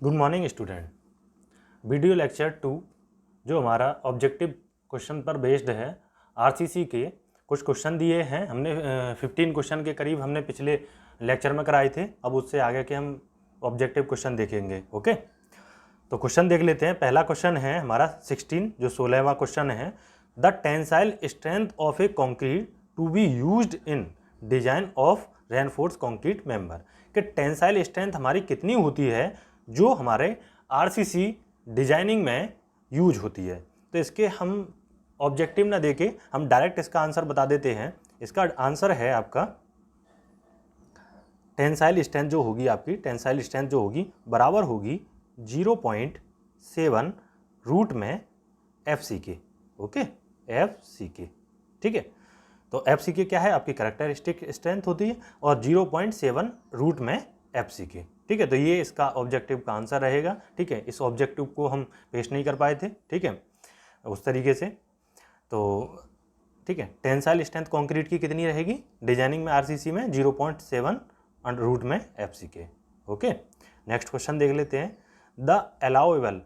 Good morning student. Video lecture 2 जो हमारा objective question पर बेस्ड है, आरसीसी के कुछ क्वेश्चन दिए हैं हमने। 15 क्वेश्चन के करीब हमने पिछले लेक्चर में कराए थे। अब उससे आगे के हम ऑब्जेक्टिव क्वेश्चन देखेंगे। ओके, तो क्वेश्चन देख लेते हैं। पहला क्वेश्चन है हमारा 16 जो 16वां क्वेश्चन है। The tensile strength of a concrete to be used in design of reinforce concrete member. कि टेंसाइल स्ट्रेंथ हमारी कितनी होती है जो हमारे आरसीसी डिजाइनिंग में यूज होती है। तो इसके हम ऑब्जेक्टिव ना देके हम डायरेक्ट इसका आंसर बता देते हैं। इसका आंसर है आपका टेंसाइल स्ट्रेंथ जो होगी, आपकी टेंसाइल स्ट्रेंथ जो होगी बराबर होगी 0.7 रूट में एफ सी के। ओके, एफ सी के, ठीक है। तो एफ सी के क्या है, आपकी कैरेक्टरिस्टिक स्ट्रेंथ होती है और 0.7 रूट में एफ सी के, ठीक है। तो ये इसका ऑब्जेक्टिव का आंसर रहेगा, ठीक है। इस ऑब्जेक्टिव को हम पेश नहीं कर पाए थे, ठीक है, उस तरीके से। तो ठीक है, टेंसाइल स्ट्रेंथ कंक्रीट की कितनी रहेगी डिजाइनिंग में आरसीसी में 0.7 रूट में एफ सी के। ओके, नेक्स्ट क्वेश्चन देख लेते हैं। The allowable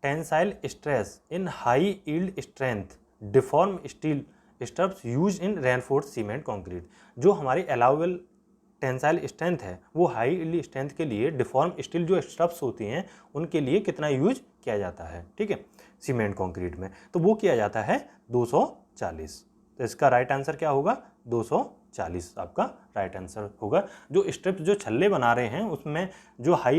tensile stress in high yield strength deform steel stubs use in reinforce cement concrete. जो हमारी अलाउएबल टेंसाइल स्ट्रेंथ है वो हाई यील्ड स्ट्रेंथ के लिए डिफॉर्म स्टील जो स्टब्स होती हैं उनके लिए कितना यूज किया जाता है, ठीक है, सीमेंट कंक्रीट में। तो वो किया जाता है 240। तो इसका राइट आंसर क्या होगा, 240 आपका राइट आंसर होगा। जो स्ट्रिप्स जो छल्ले बना रहे हैं उसमें जो हाई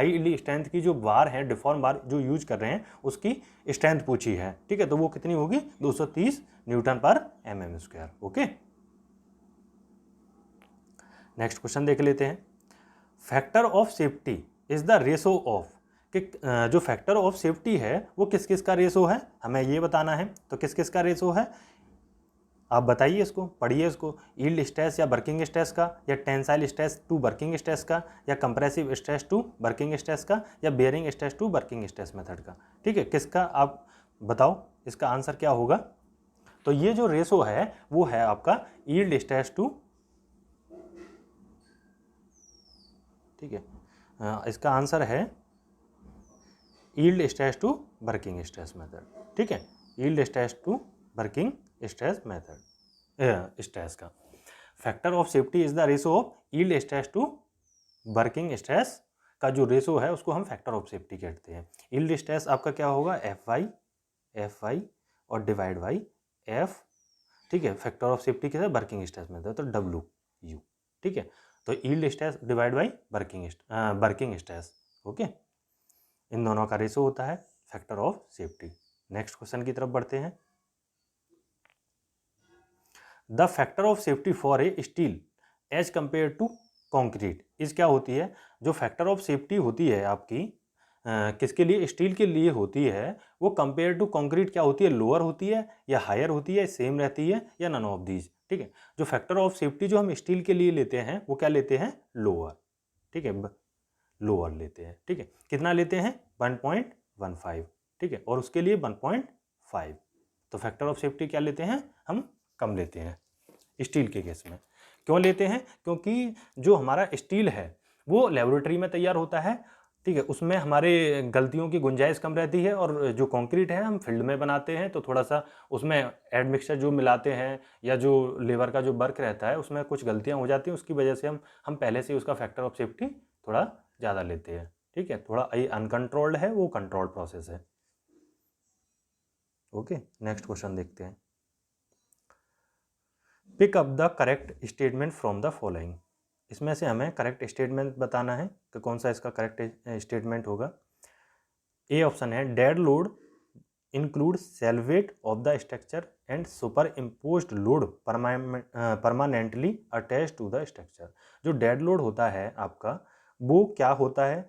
यील्ड स्ट्रेंथ की जो बार है, डिफॉर्म बार जो यूज कर रहे हैं उसकी स्ट्रेंथ पूछी है, ठीक है। तो वो कितनी होगी, 230 न्यूटन पर mm square. Okay, next question देख लेते हैं। Factor of safety is the ratio of. कि जो फैक्टर ऑफ सेफ्टी है वो किस किस का रेशो है, हमें ये बताना है। तो किस किस का रेशो है आप बताइए, इसको पढ़िए। इसको यील्ड स्ट्रेस या वर्किंग स्ट्रेस का, या tensile stress to working stress का, या compressive stress to working stress का, या bearing stress to working stress method का, ठीक है। किसका आप बताओ, इसका आंसर क्या होगा। तो ये जो रेशो है वो है आपका यील्ड स्ट्रेस टू, ठीक है, इसका आंसर है yield stress to working stress method, ठीक है। Yield stress to working stress method stress का factor of safety is the ratio of yield stress to working stress का जो रेशो है उसको हम फैक्टर ऑफ सेफ्टी कहते हैं। यील्ड स्ट्रेस आपका क्या होगा, एफ वाई और डिवाइड बाई एफ, ठीक है। फैक्टर ऑफ सेफ्टी के साथ वर्किंग स्ट्रेस मेथड तो डब्ल्यू यू, ठीक है। तो yield stress divide by working stress, okay, इन दोनों का रेशो होता है factor of safety. Next question की तरफ बढ़ते हैं। The factor of safety for a steel as compare to concrete is क्या होती है। जो फैक्टर ऑफ सेफ्टी होती है आपकी किसके लिए, स्टील के लिए होती है, वो कंपेयर टू कंक्रीट क्या होती है, लोअर होती है या हायर होती है, सेम रहती है या नन ऑफ दीज, ठीक है। जो फैक्टर ऑफ सेफ्टी जो हम स्टील के लिए लेते हैं वो क्या लेते हैं, लोअर, ठीक है, लोअर लेते हैं, ठीक है। कितना लेते हैं, 1.15, ठीक है, और उसके लिए 1.5। तो फैक्टर ऑफ सेफ्टी क्या लेते हैं, हम कम लेते हैं स्टील के केस में। क्यों लेते हैं, क्योंकि जो हमारा स्टील है वो लेबोरेटरी में तैयार होता है, ठीक है, उसमें हमारे गलतियों की गुंजाइश कम रहती है। और जो कंक्रीट है हम फील्ड में बनाते हैं तो थोड़ा सा उसमें एडमिक्सचर जो मिलाते हैं या जो लेबर का जो वर्क रहता है उसमें कुछ गलतियां हो जाती हैं, उसकी वजह से हम पहले से उसका फैक्टर ऑफ सेफ्टी थोड़ा ज़्यादा लेते हैं, ठीक है। थोड़ा ये अनकंट्रोल्ड है, वो कंट्रोल्ड प्रोसेस है। ओके, नेक्स्ट क्वेश्चन देखते हैं। Pick up the correct statement from the following. इसमें से हमें करेक्ट स्टेटमेंट बताना है कि कौन सा इसका करेक्ट स्टेटमेंट होगा। ए ऑप्शन है dead load include self weight of the structure and superimposed load permanently attach to the structure. जो डेड लोड होता है आपका वो क्या होता है,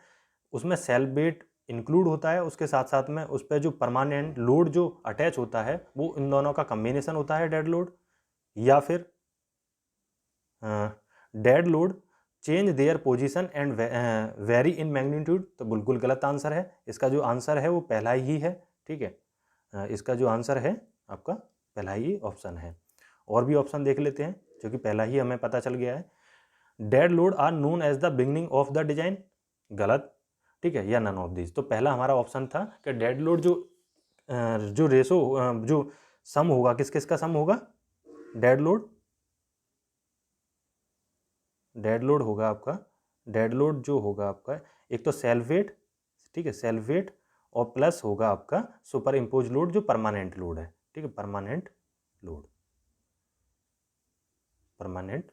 उसमें सेल्वेट इंक्लूड होता है, उसके साथ साथ में उस पर जो परमानेंट लोड जो अटैच होता है वो इन दोनों का कम्बिनेशन होता है डेड लोड, या फिर dead load change their position and very in magnitude. तो बिल्कुल गलत आंसर है। इसका जो आंसर है वो पहला ही है, ठीक है। इसका जो आंसर है आपका पहला ही ऑप्शन है। और भी ऑप्शन देख लेते हैं जो कि पहला ही हमें पता चल गया है। Dead load are known as the beginning of the design, गलत। ठीक है, या नन ऑफ दीज। तो पहला हमारा ऑप्शन था कि डेड लोड जो रेशो जो सम होगा किस किस का सम होगा, डेड लोड होगा आपका, डेड लोड जो होगा आपका एक तो सेल्फ वेट, ठीक है, सेल्फ वेट, और प्लस होगा आपका सुपर इम्पोज लोड जो परमानेंट लोड है, ठीक है, परमानेंट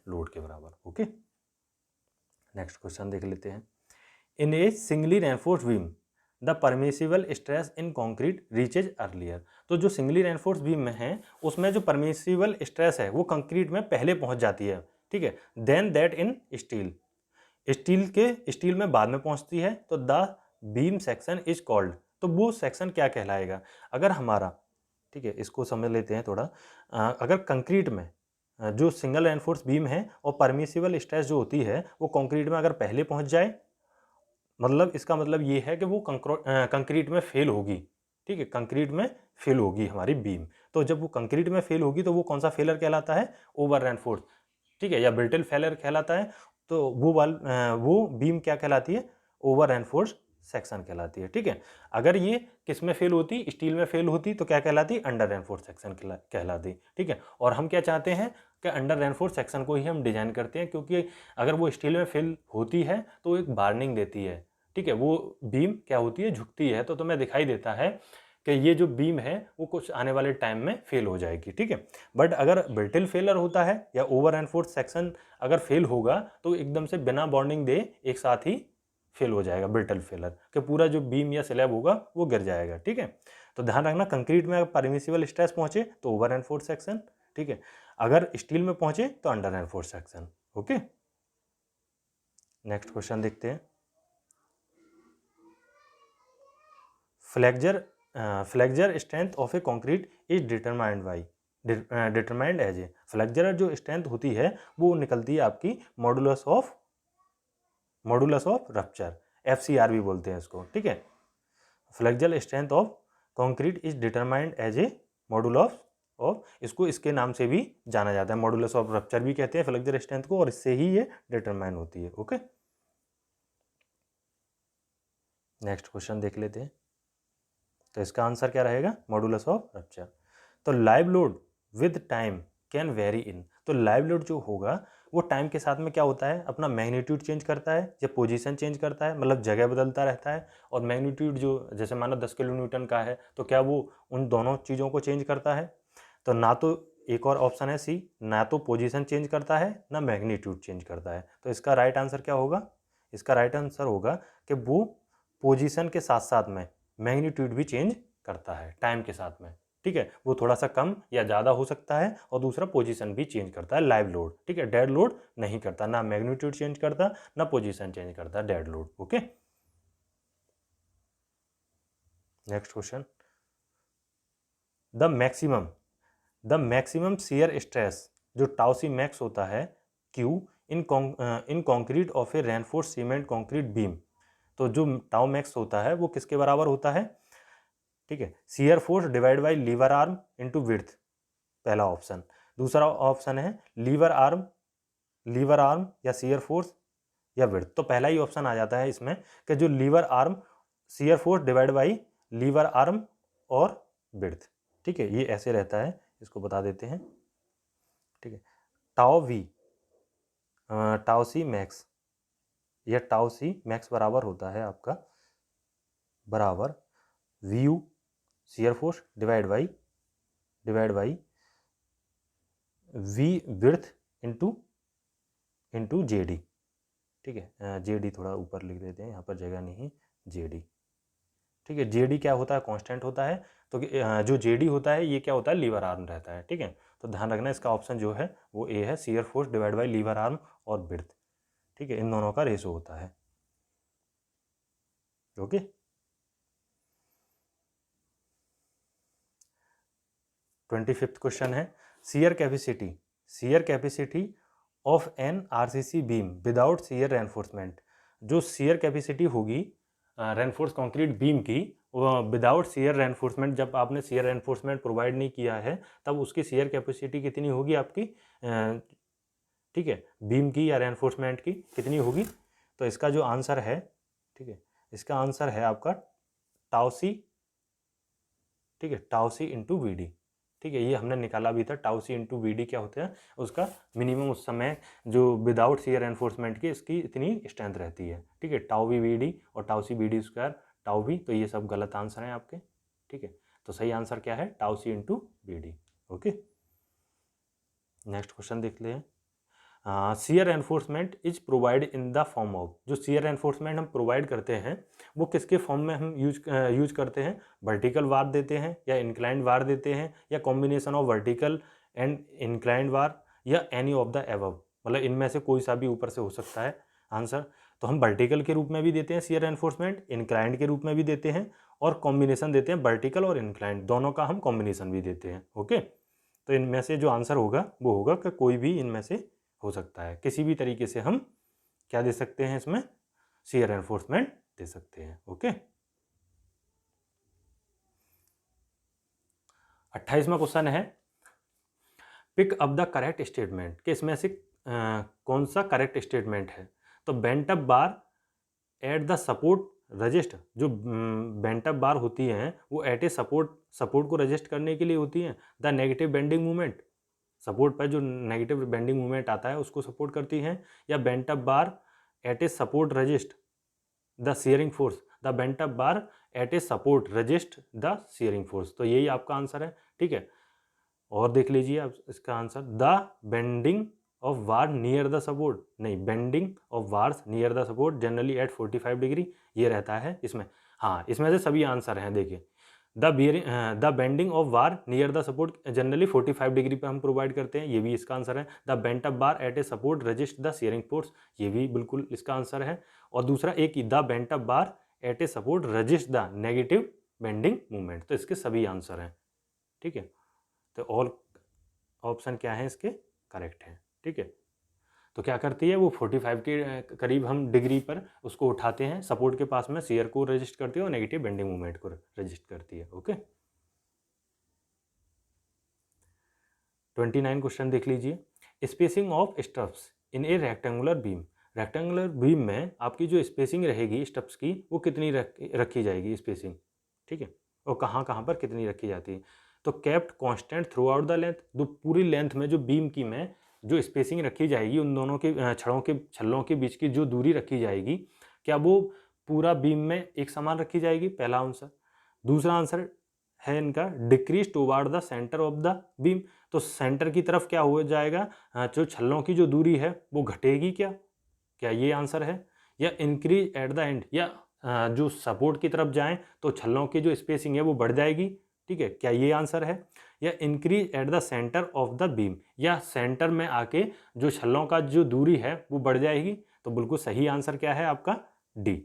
लोड के बराबर। ओके, नेक्स्ट क्वेश्चन देख लेते हैं। In a singly reinforce beam the permissible stress in concrete reaches earlier. तो जो सिंगली रेनफोर्स बीम में है उसमें जो परमिसिबल स्ट्रेस है वो कंक्रीट में पहले पहुंच जाती है, ठीक है, देन दैट इन स्टील में बाद में पहुंचती है। तो the beam section is called, तो वो सेक्शन क्या कहलाएगा? अगर हमारा, ठीक है, इसको समझ लेते हैं थोड़ा। अगर कंक्रीट में जो सिंगल रेनफोर्स बीम है और परमिसिबल स्ट्रेस जो होती है वो कंक्रीट में अगर पहले पहुंच जाए, मतलब इसका मतलब ये है कि वो कंक्रीट में फेल होगी, ठीक है, कंक्रीट में फेल होगी हमारी बीम। तो जब वो कंक्रीट में फेल होगी तो वो कौन सा फेलर कहलाता है? ओवर रेनफोर्स, ठीक है, या ब्रिटल फेलर कहलाता है। तो वो बीम क्या कहलाती है? ओवर रेनफोर्स सेक्शन कहलाती है, ठीक है। अगर ये किस में फेल होती? स्टील में फेल होती तो क्या कहलाती? अंडर रेनफोर्स सेक्शन कहलाती, ठीक है। और हम क्या चाहते हैं कि अंडर रेनफोर्स सेक्शन को ही हम डिजाइन करते हैं, क्योंकि अगर वो स्टील में फेल होती है तो एक वार्निंग देती है, ठीक है, वो बीम क्या होती है? झुकती है, तो तुम्हें दिखाई देता है कि ये जो बीम है वो कुछ आने वाले टाइम में फेल हो जाएगी, ठीक है। बट अगर ब्रिटल फेलर होता है या ओवर रेनफोर्स सेक्शन अगर फेल होगा तो एकदम से बिना बॉन्डिंग दे एक साथ ही फेल हो जाएगा, ब्रिटल फेलर कि पूरा जो बीम या स्लैब होगा वो गिर जाएगा, ठीक है। तो ध्यान रखना, कंक्रीट में अगर परमिसिबल स्ट्रेस पहुंचे तो ओवर रेनफोर्स सेक्शन, ठीक है, अगर स्टील में पहुंचे तो under reinforce section. Okay, next question देखते हैं। Flexure strength of a concrete is determined as a. Flexure जो स्ट्रेंथ होती है वो निकलती है आपकी मॉडुलस ऑफ रप्चर, FCR भी बोलते हैं इसको, ठीक है। Flexure strength of concrete is determined as a modulus of, इसको इसके नाम से भी जाना जाता है, मॉडुलस ऑफ रप्चर भी कहते हैं फ्लेक्चर स्ट्रेंथ को, और इससे ही ये डिटरमाइन होती है। ओके, नेक्स्ट क्वेश्चन देख लेते हैं। तो इसका आंसर क्या रहेगा? Modulus of rupture. तो live load with time can vary in. तो लाइव लोड जो होगा वो टाइम के साथ में क्या होता है? अपना मैग्नीट्यूड चेंज करता है या पोजीशन चेंज करता है, मतलब जगह बदलता रहता है। और मैग्नीट्यूड जो जैसे मानो 10 किलो न्यूटन का है तो क्या वो उन दोनों चीज़ों को चेंज करता है? तो ना तो, एक और ऑप्शन है सी, ना तो पोजीशन चेंज करता है ना मैग्नीट्यूड चेंज करता है। तो इसका राइट आंसर क्या होगा? इसका राइट आंसर होगा कि वो पोजीशन के साथ साथ में मैग्नीट्यूड भी चेंज करता है टाइम के साथ में, ठीक है। वो थोड़ा सा कम या ज़्यादा हो सकता है, और दूसरा पोजीशन भी चेंज करता है लाइव लोड, ठीक है। डेड लोड नहीं करता, ना मैग्नीट्यूड चेंज करता ना पोजीशन चेंज करता dead load. Okay, next question. The maximum shear stress जो टाउसी मैक्स होता है Q in concrete of A reinforce cement concrete beam. तो जो टाउ मैक्स होता है वो किसके बराबर होता है? ठीक है, shear force divide by lever arm into width, पहला ऑप्शन। दूसरा ऑप्शन है लीवर आर्म या शियर फोर्स या विड्थ। तो पहला ही ऑप्शन आ जाता है इसमें कि जो lever arm, shear force divide by lever arm और विड्थ, ठीक है, ये ऐसे रहता है, इसको बता देते हैं, ठीक है। टाउ सी मैक्स या टाउ सी मैक्स बराबर होता है आपका बराबर V U shear force divide by V width into JD, ठीक है। जेडी थोड़ा ऊपर लिख देते हैं, यहाँ पर जगह नहीं, जेडी, ठीक है। जेडी क्या होता है? कांस्टेंट होता है। तो जो जेडी होता है ये क्या होता है? लीवर आर्म रहता है, ठीक है। तो ध्यान रखना, इसका ऑप्शन जो है वो ए है, shear force divide by lever arm और विड्थ, ठीक है, इन दोनों का रेशो होता है। ओके, 25th क्वेश्चन है, shear capacity of an RCC beam without shear reinforcement. जो शियर कैपेसिटी होगी रेनफोर्स कंक्रीट बीम की विदाउट शियर रेनफोर्समेंट, जब आपने शियर रेनफोर्समेंट प्रोवाइड नहीं किया है तब उसकी शियर कैपेसिटी कितनी होगी आपकी, ठीक है, बीम की या रेनफोर्समेंट की कितनी होगी? तो इसका जो आंसर है, ठीक है, इसका आंसर है आपका टाउ सी, ठीक है, tau C into V D. ठीक है, ये हमने निकाला भी था, tau C into V D क्या होता है, उसका मिनिमम उस समय जो विदाउट शियर एनफोर्समेंट के इसकी इतनी स्ट्रेंथ रहती है। ठीक है, टाउ वी वी डी और tau C V D square tau V, तो ये सब गलत आंसर हैं आपके। ठीक है, तो सही आंसर क्या है, tau C into V D. Okay, next question देख ले। Shear enforcement is provide in the form of, जो शियर एनफोर्समेंट हम प्रोवाइड करते हैं वो किसके फॉर्म में हम यूज करते हैं, वर्टिकल वार देते हैं या इंक्लाइंड वार देते हैं या combination of vertical and inclined bar या एनी ऑफ द एबव, मतलब इनमें से कोई सा भी ऊपर से हो सकता है आंसर। तो हम वर्टिकल के रूप में भी देते हैं शियर एनफोर्समेंट, इंक्लाइंड के रूप में भी देते हैं और कॉम्बिनेशन देते हैं, वर्टिकल और इंक्लाइंड दोनों का हम कॉम्बिनेशन भी देते हैं। ओके, तो इनमें से जो आंसर होगा वो होगा कि कोई भी इनमें से हो सकता है, किसी भी तरीके से हम क्या दे सकते हैं, इसमें शियर एनफोर्समेंट दे सकते हैं। ओके, 28वां क्वेश्चन है pick up the correct statement, कि इसमें से कौन सा करेक्ट स्टेटमेंट है। तो bent up bar at the support resist, जो बेंट अप बार होती हैं वो एट ए सपोर्ट को रजिस्ट करने के लिए होती हैं। The negative bending movement, support पर जो नेगेटिव बेंडिंग मूवमेंट आता है उसको सपोर्ट करती हैं, या bent up bar at a support resist the shearing force, the bent up bar at a support resist the shearing force. तो यही आपका आंसर है। ठीक है, और देख लीजिए आप इसका answer, the bending of bar near the support, नहीं, bending of bars near the support generally at 45 degree, ये रहता है इसमें। हाँ, इसमें से सभी आंसर हैं, देखिए the bending of bar near the support generally 45 degree पर हम प्रोवाइड करते हैं, ये भी इसका आंसर है। The bent up bar at a support resist the shearing force, ये भी बिल्कुल इसका आंसर है। और दूसरा एक the bent up bar at a support resist the negative bending movement, तो इसके सभी आंसर हैं। ठीक है, तो ऑल ऑप्शन क्या है इसके करेक्ट है। ठीक है, तो क्या करती है वो 45 के करीब हम डिग्री पर उसको उठाते हैं, सपोर्ट के पास में शियर को रजिस्ट करती है और नेगेटिव बेंडिंग मूवमेंट को रजिस्ट करती है। ओके, 29 क्वेश्चन देख लीजिए। Spacing of stubs in a rectangular beam, rectangular beam में आपकी जो स्पेसिंग रहेगी स्टब्स की वो कितनी रखी जाएगी स्पेसिंग। ठीक है, और कहाँ कहाँ पर कितनी रखी जाती है। तो kept constant through out the length, जो पूरी लेंथ में जो बीम की में जो स्पेसिंग रखी जाएगी, उन दोनों के छल्लों के बीच की जो दूरी रखी जाएगी, क्या वो पूरा बीम में एक समान रखी जाएगी, पहला आंसर। दूसरा आंसर है इनका decrease toward the centre of the beam, तो सेंटर की तरफ क्या हो जाएगा, जो छल्लों की जो दूरी है वो घटेगी क्या, क्या ये आंसर है। या इंक्रीज एट द एंड, या जो सपोर्ट की तरफ जाएं तो छल्लों की जो स्पेसिंग है वो बढ़ जाएगी। ठीक है, क्या ये आंसर है। या increase at the centre of the beam, या सेंटर में आके जो छल्लों का जो दूरी है वो बढ़ जाएगी। तो बिल्कुल सही आंसर क्या है आपका, डी।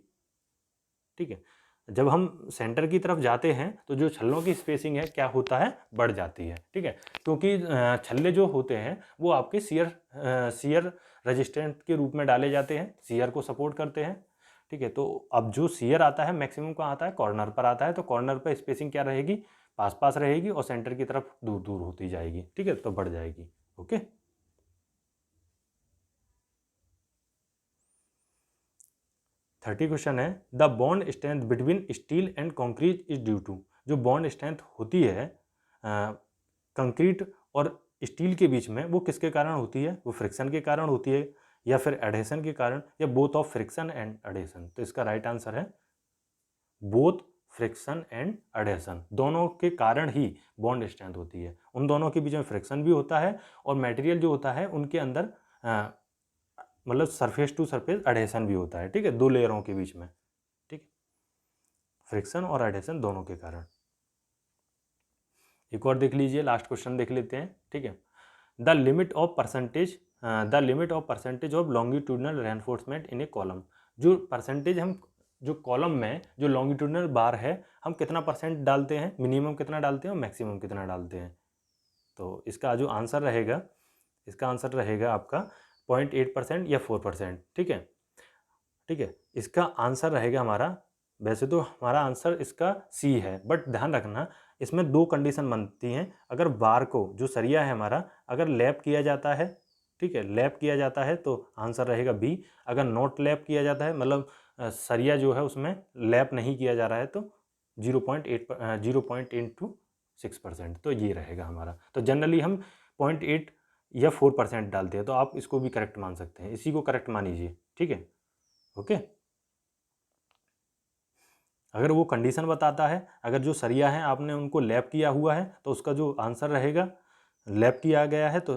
ठीक है, जब हम सेंटर की तरफ जाते हैं तो जो छल्लों की स्पेसिंग है क्या होता है, बढ़ जाती है। ठीक है, क्योंकि छल्ले जो होते हैं वो आपके शियर रेजिस्टेंट के रूप में डाले जाते हैं, शियर को सपोर्ट करते हैं। ठीक है, तो अब जो शियर आता है मैक्सिमम कहाँ आता है, कॉर्नर पर आता है, तो कॉर्नर पर स्पेसिंग क्या रहेगी, पास पास रहेगी और सेंटर की तरफ दूर दूर होती जाएगी। ठीक है, तो बढ़ जाएगी। ओके, 30 क्वेश्चन है the bond strength between steel and concrete is due to, जो बॉन्ड स्ट्रेंथ होती है कंक्रीट और स्टील के बीच में वो किसके कारण होती है, वो फ्रिक्शन के कारण होती है या फिर एडहेशन के कारण, या both of friction and adhesion. तो इसका राइट आंसर है बोथ फ्रिक्शन एंड एडहेशन, दोनों के कारण ही बॉन्ड स्ट्रेंथ होती है। उन दोनों के बीच में फ्रिक्शन भी होता है और मटेरियल जो होता है उनके अंदर मतलब सरफेस टू सरफेस एडहेशन भी होता है। ठीक है, दो लेयरों के बीच में। ठीक, फ्रिक्शन और एडहेशन दोनों के कारण। एक और देख लीजिए, लास्ट क्वेश्चन देख लेते हैं। ठीक है, the limit of percentage of longitudinal reinforcement in A column, जो परसेंटेज हम जो कॉलम में जो लॉन्गिट्यूडनल बार है हम कितना परसेंट डालते हैं, मिनिमम कितना डालते हैं और मैक्सिमम कितना डालते हैं। तो इसका जो आंसर रहेगा, इसका आंसर रहेगा आपका 0.8% या 4%। ठीक है, ठीक है, इसका आंसर रहेगा हमारा, वैसे तो हमारा आंसर इसका सी है, बट ध्यान रखना इसमें दो कंडीशन बनती हैं। अगर बार को जो सरिया है हमारा अगर लैप किया जाता है, ठीक है। लैप किया जाता है तो आंसर रहेगा बी। अगर नॉट लैप किया जाता है मतलब सरिया जो है उसमें लैप नहीं किया जा रहा है तो 0.8 तो ये रहेगा हमारा। तो जनरली हम 0.8 या 4% डालते हैं, तो आप इसको भी करेक्ट मान सकते हैं, इसी को करेक्ट मानिए, ठीक है। ओके। अगर वो कंडीशन बताता है, अगर जो सरिया है आपने उनको लैप किया हुआ है तो उसका जो आंसर रहेगा लैप किया गया है तो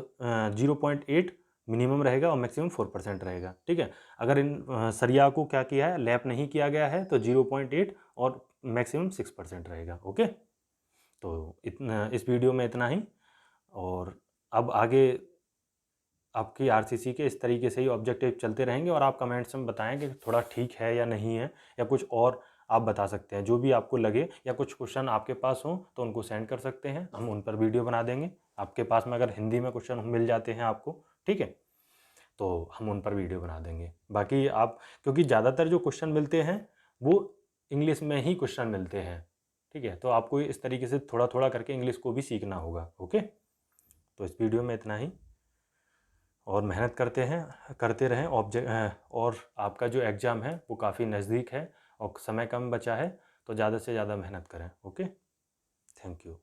0.8 मिनिमम रहेगा और मैक्सिमम 4% रहेगा, ठीक है। अगर इन सरिया को क्या किया है, लैप नहीं किया गया है तो 0.8 और मैक्सिमम 6% रहेगा। ओके, तो इतना इस वीडियो में इतना ही। और अब आगे आपकी आरसीसी के इस तरीके से ही ऑब्जेक्टिव चलते रहेंगे और आप कमेंट्स में बताएं कि थोड़ा ठीक है या नहीं है, या कुछ और आप बता सकते हैं जो भी आपको लगे, या कुछ क्वेश्चन आपके पास हो तो उनको सेंड कर सकते हैं, हम उन पर वीडियो बना देंगे। आपके पास में अगर हिंदी में क्वेश्चन मिल जाते हैं आपको, ठीक है, तो हम उन पर वीडियो बना देंगे। बाकी आप, क्योंकि ज़्यादातर जो क्वेश्चन मिलते हैं वो इंग्लिश में ही क्वेश्चन मिलते हैं, ठीक है, तो आपको इस तरीके से थोड़ा थोड़ा करके इंग्लिश को भी सीखना होगा। ओके, तो इस वीडियो में इतना ही, और मेहनत करते रहें और आपका जो एग्ज़ाम है वो काफ़ी नज़दीक है और समय कम बचा है, तो ज़्यादा से ज़्यादा मेहनत करें। Okay, thank you.